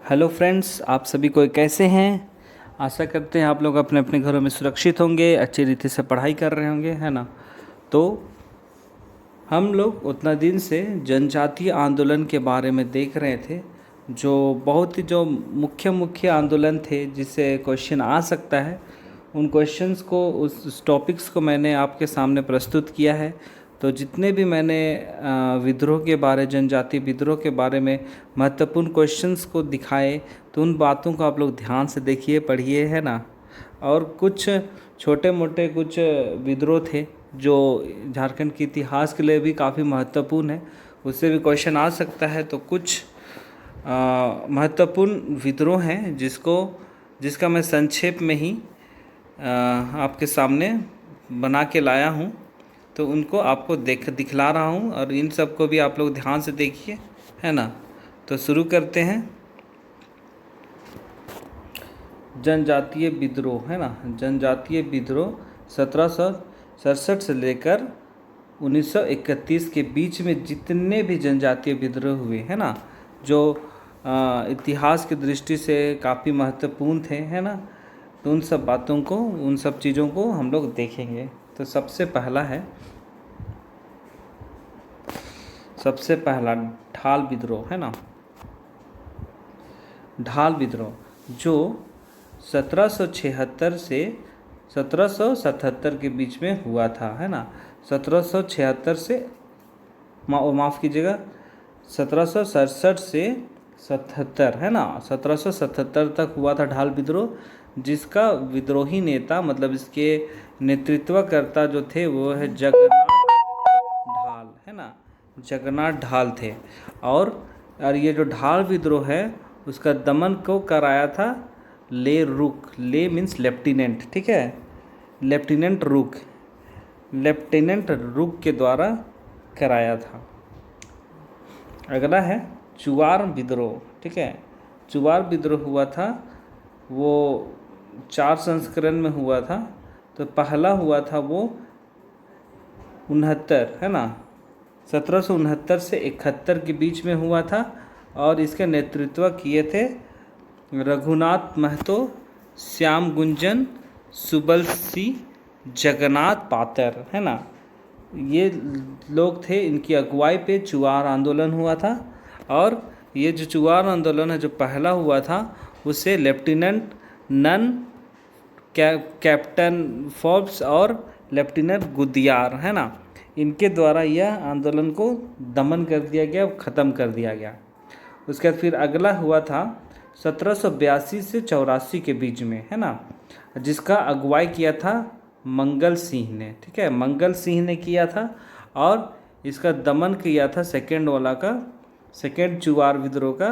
Hello friends, आप सभी कोई कैसे हैं। आशा करते हैं आप लोग अपने अपने घरों में सुरक्षित होंगे, अच्छी रीति से पढ़ाई कर रहे होंगे, है ना। तो हम लोग उतना दिन से जनजातीय आंदोलन के बारे में देख रहे थे, जो बहुत ही जो मुख्य मुख्य आंदोलन थे जिससे क्वेश्चन आ सकता है। उन क्वेश्चंस को, उस टॉपिक्स को मैंने आपके सामने प्रस्तुत किया है। तो जितने भी मैंने विद्रोह के बारे, जनजातीय विद्रोह के बारे में महत्वपूर्ण क्वेश्चंस को दिखाए, तो उन बातों को आप लोग ध्यान से देखिए, पढ़िए, है ना। और कुछ छोटे मोटे कुछ विद्रोह थे जो झारखंड के इतिहास के लिए भी काफ़ी महत्वपूर्ण है, उससे भी क्वेश्चन आ सकता है। तो कुछ महत्वपूर्ण विद्रोह हैं जिसका मैं संक्षेप में ही आपके सामने बना के लाया हूँ। तो उनको आपको दिखला रहा हूँ और इन सब को भी आप लोग ध्यान से देखिए, है ना। तो शुरू करते हैं। जनजातीय विद्रोह, है ना। जनजातीय विद्रोह 1767 से लेकर 1931 के बीच में जितने भी जनजातीय विद्रोह हुए, है ना, जो इतिहास की दृष्टि से काफ़ी महत्वपूर्ण थे, है ना। तो उन सब बातों को, उन सब चीज़ों को हम लोग देखेंगे। तो सबसे पहला ढाल विद्रोह, है ना। ढाल विद्रोह जो 1776 से 1777 के बीच में हुआ था, है ना। 1776 से माफ़ कीजिएगा, 1767 से 77, है ना, 1777 तक हुआ था ढाल विद्रोह, जिसका विद्रोही नेता, मतलब इसके नेतृत्वकर्ता जो थे वो है जगन्नाथ ढाल, है ना। जगन्नाथ ढाल थे। और ये जो ढाल विद्रोह है उसका दमन को कराया था ले रुक। ले मीन्स लेफ्टिनेंट, ठीक है, लेफ्टिनेंट रुक के द्वारा कराया था। अगला है चुवार विद्रोह, ठीक है। चुवार विद्रोह हुआ था, वो 4 संस्करण में हुआ था। तो पहला हुआ था वो 69, है ना, 1769 से 71 के बीच में हुआ था। और इसका नेतृत्व किए थे रघुनाथ महतो, श्याम गुंजन, सुबल सिंह, जगन्नाथ पातर, है ना। ये लोग थे, इनकी अगुवाई पे चुवार आंदोलन हुआ था। और ये जो चुवार आंदोलन है जो पहला हुआ था, उसे लेफ्टिनेंट नन कैप्टन फोर्ब्स और लेफ्टिनेंट गुदियार, है ना, इनके द्वारा यह आंदोलन को दमन कर दिया गया, ख़त्म कर दिया गया। उसके बाद फिर अगला हुआ था 1782 से 84 के बीच में, है ना, जिसका अगुवाई किया था मंगल सिंह ने, ठीक है, मंगल सिंह ने किया था। और इसका दमन किया था सेकेंड चुवार विद्रोह का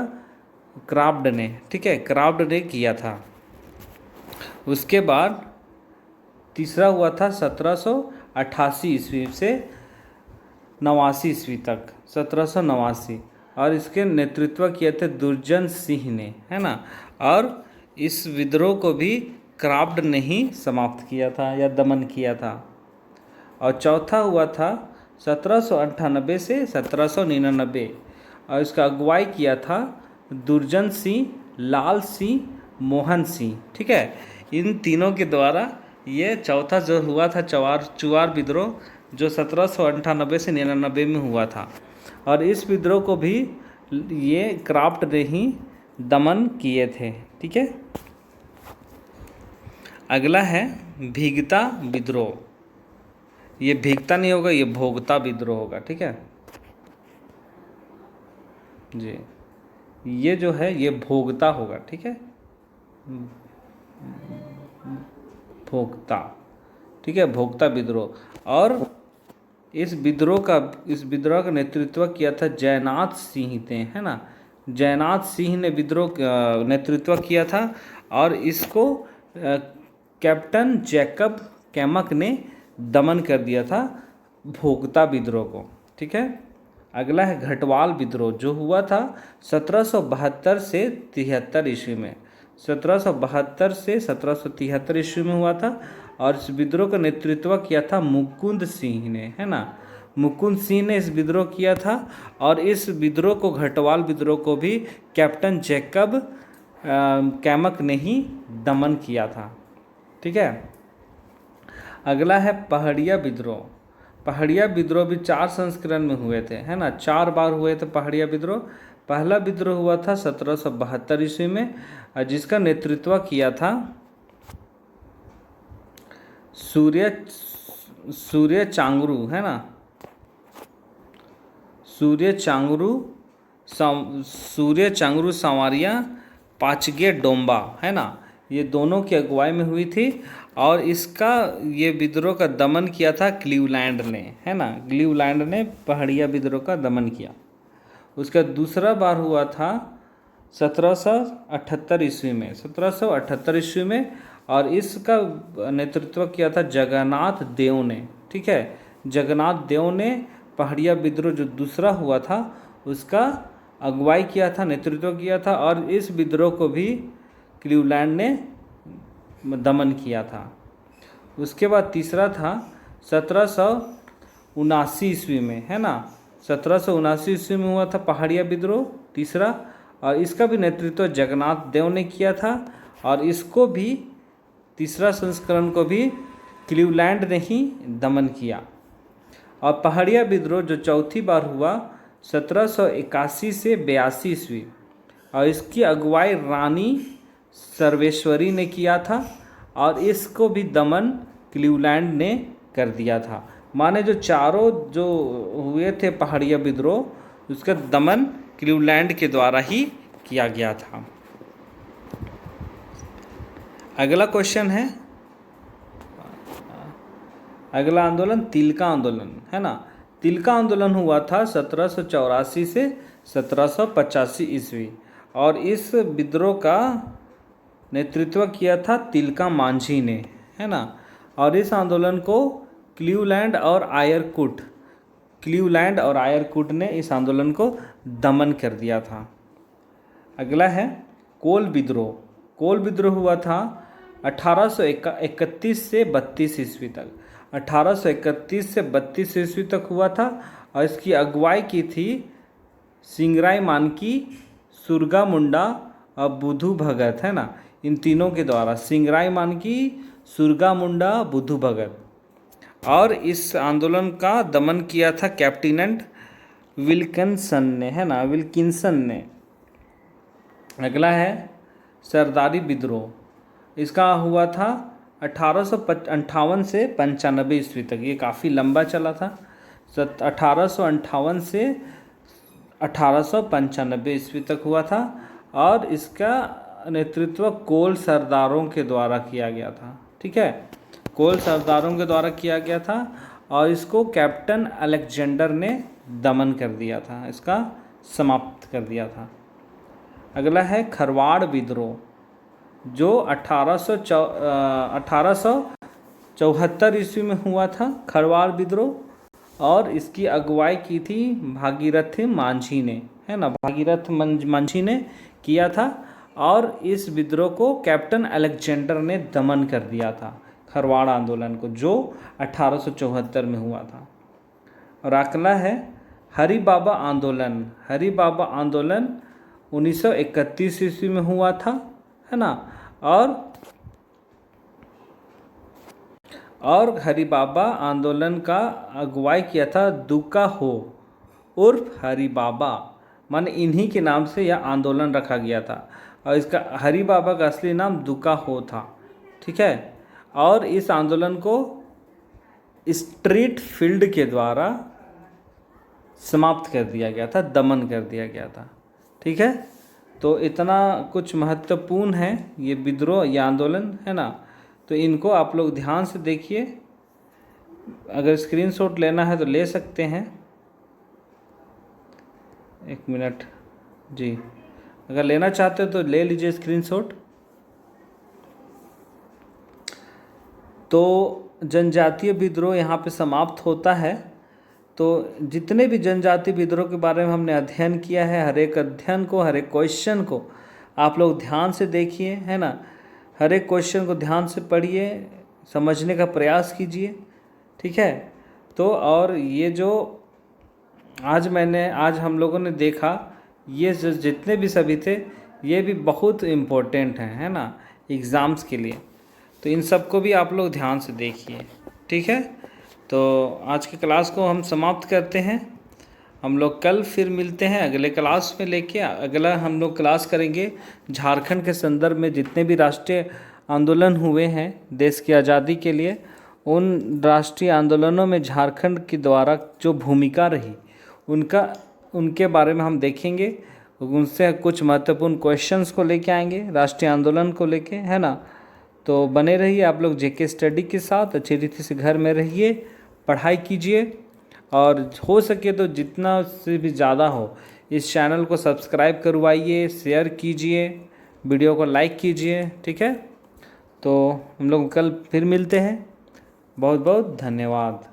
क्राफ्ट ने, ठीक है, क्राफ्ट ने किया था। उसके बाद तीसरा हुआ था 1788 ईस्वी से 89 ईस्वी तक, 1789, और इसके नेतृत्व किए थे दुर्जन सिंह ने, है ना। और इस विद्रोह को भी क्राफ्ट ने ही समाप्त किया था या दमन किया था। और चौथा हुआ था 1798 से 1799, और इसका अगुवाई किया था दुर्जन सिंह, लाल सिंह, मोहन सिंह, ठीक है। इन तीनों के द्वारा ये चौथा जो हुआ था चुवार विद्रोह, जो 1798 से 99 में हुआ था। और इस विद्रोह को भी ये क्राफ्ट ने ही दमन किए थे, ठीक है। अगला है भीगता विद्रोह। ये भीगता नहीं होगा, ये भोगता विद्रोह होगा, ठीक है जी। ये जो है ये भोगता होगा, ठीक है, भोगता, ठीक है, भोगता विद्रोह। और इस विद्रोह का नेतृत्व किया था जयनाथ सिंह ने, है ना। जयनाथ सिंह ने विद्रोह का नेतृत्व किया था। और इसको कैप्टन जैकब कैमक ने दमन कर दिया था, भोगता विद्रोह को, ठीक है। अगला है घटवाल विद्रोह, जो हुआ था 1772 से 73 ईस्वी में, 1772 से 1773 ईस्वी में हुआ था। और इस विद्रोह का नेतृत्व किया था मुकुंद सिंह ने, है ना। मुकुंद सिंह ने इस विद्रोह किया था। और इस विद्रोह को, घटवाल विद्रोह को भी कैप्टन जैकब कैमक ने ही दमन किया था। ठीक है। अगला है पहाड़िया विद्रोह। पहाड़िया विद्रोह भी 4 संस्करण में हुए थे, है ना, 4 बार हुए थे पहाड़िया विद्रोह। पहला विद्रोह हुआ था 1772 ईस्वी में, जिसका नेतृत्व किया था सूर्य चांगरू, है ना, सूर्य चांगरू संवारिया पाचगे डोम्बा, है ना, ये दोनों की अगुवाई में हुई थी। और इसका ये विद्रोह का दमन किया था क्लीवलैंड ने, है ना, क्लीवलैंड ने पहाड़िया विद्रोह का दमन किया। उसका दूसरा बार हुआ था 1778 ईस्वी में, 1778 ईस्वी में, और इसका नेतृत्व किया था जगन्नाथ देव ने। ठीक है, जगन्नाथ देव ने पहाड़िया विद्रोह जो दूसरा हुआ था उसका अगुवाई किया था, नेतृत्व किया था, और इस विद्रोह को भी क्लीवलैंड ने दमन किया था। उसके बाद तीसरा था 1779 ईस्वी में, है ना, 1779 ईस्वी में हुआ था पहाड़िया विद्रोह तीसरा, और इसका भी नेतृत्व जगन्नाथ देव ने किया था, और इसको भी तीसरा संस्करण को भी क्लीवलैंड ने ही दमन किया। और पहाड़िया विद्रोह जो चौथी बार हुआ 1781 से 82 ईस्वी, और इसकी अगुवाई रानी सर्वेश्वरी ने किया था, और इसको भी दमन क्लीवलैंड ने कर दिया था। माने जो चारों जो हुए थे पहाड़िया विद्रोह उसका दमन क्लीवलैंड के द्वारा ही किया गया था। अगला क्वेश्चन है, अगला आंदोलन तिलका आंदोलन, है ना। तिलका आंदोलन हुआ था 1784 से 1785 ईस्वी, और इस विद्रोह का नेतृत्व किया था तिलका मांझी ने, है ना, और इस आंदोलन को क्लीवलैंड और आयरकुट ने इस आंदोलन को दमन कर दिया था। अगला है कोल विद्रोह। कोल विद्रोह हुआ था 1831 से 32 ईस्वी तक, 1831 से 32 ईस्वी तक हुआ था, और इसकी अगुवाई की थी सिंगराई मानकी, सुरगा मुंडा और बुधू भगत, है ना, इन तीनों के द्वारा, सिंगराई मानकी, सुरगा मुंडा, बुधू भगत। और इस आंदोलन का दमन किया था कैप्टेनेंट विल्किंसन ने, है ना, विल्किंसन ने। अगला है सरदारी विद्रोह। इसका हुआ था 1858 से 95 ईस्वी तक, ये काफ़ी लंबा चला था। 1858 से 1895 ईस्वी तक हुआ था, और इसका नेतृत्व कोल सरदारों के द्वारा किया गया था। ठीक है, कोल सरदारों के द्वारा किया गया था, और इसको कैप्टन अलेक्जेंडर ने दमन कर दिया था, इसका समाप्त कर दिया था। अगला है खरवाड़ विद्रोह, जो 1874 ईस्वी में हुआ था खरवाड़ विद्रोह, और इसकी अगुवाई की थी भागीरथ मांझी ने, है ना, भागीरथ मांझी ने किया था, और इस विद्रोह को कैप्टन अलेक्जेंडर ने दमन कर दिया था, खरवाड़ आंदोलन को, जो 1874 में हुआ था। और अगला है हरि बाबा आंदोलन। हरि बाबा आंदोलन 1931 ईस्वी में हुआ था, है ना, और हरि बाबा आंदोलन का अगुवाई किया था दुका हो उर्फ हरि बाबा, माने इन्हीं के नाम से यह आंदोलन रखा गया था, और इसका हरि बाबा का असली नाम दुका हो था। ठीक है, और इस आंदोलन को स्ट्रीट फील्ड के द्वारा समाप्त कर दिया गया था, दमन कर दिया गया था। ठीक है, तो इतना कुछ महत्वपूर्ण है ये विद्रोह, ये आंदोलन, है ना, तो इनको आप लोग ध्यान से देखिए। अगर स्क्रीनशॉट लेना है तो ले सकते हैं, 1 मिनट जी, अगर लेना चाहते हो तो ले लीजिए स्क्रीनशॉट। तो जनजातीय विद्रोह यहाँ पे समाप्त होता है। तो जितने भी जनजातीय विद्रोह के बारे में हमने अध्ययन किया है, हर एक अध्ययन को, हर एक क्वेश्चन को आप लोग ध्यान से देखिए, है ना, हर एक क्वेश्चन को ध्यान से पढ़िए, समझने का प्रयास कीजिए। ठीक है, तो और ये जो आज हम लोगों ने देखा, ये जो जितने भी सभी थे, ये भी बहुत इम्पोर्टेंट है ना, एग्ज़ाम्स के लिए। तो इन सब को भी आप लोग ध्यान से देखिए, ठीक है। तो आज की क्लास को हम समाप्त करते हैं। हम लोग कल फिर मिलते हैं अगले क्लास में लेके। अगला हम लोग क्लास करेंगे झारखंड के संदर्भ में जितने भी राष्ट्रीय आंदोलन हुए हैं देश की आज़ादी के लिए, उन राष्ट्रीय आंदोलनों में झारखंड के द्वारा जो भूमिका रही उनके बारे में हम देखेंगे। उनसे कुछ महत्वपूर्ण क्वेश्चंस को लेके आएंगे राष्ट्रीय आंदोलन को लेके, है ना। तो बने रहिए आप लोग जेके स्टडी के साथ, अच्छी रीति से घर में रहिए, पढ़ाई कीजिए, और हो सके तो जितना से भी ज़्यादा हो इस चैनल को सब्सक्राइब करवाइए, शेयर कीजिए, वीडियो को लाइक कीजिए, ठीक है। तो हम लोग कल फिर मिलते हैं। बहुत बहुत धन्यवाद।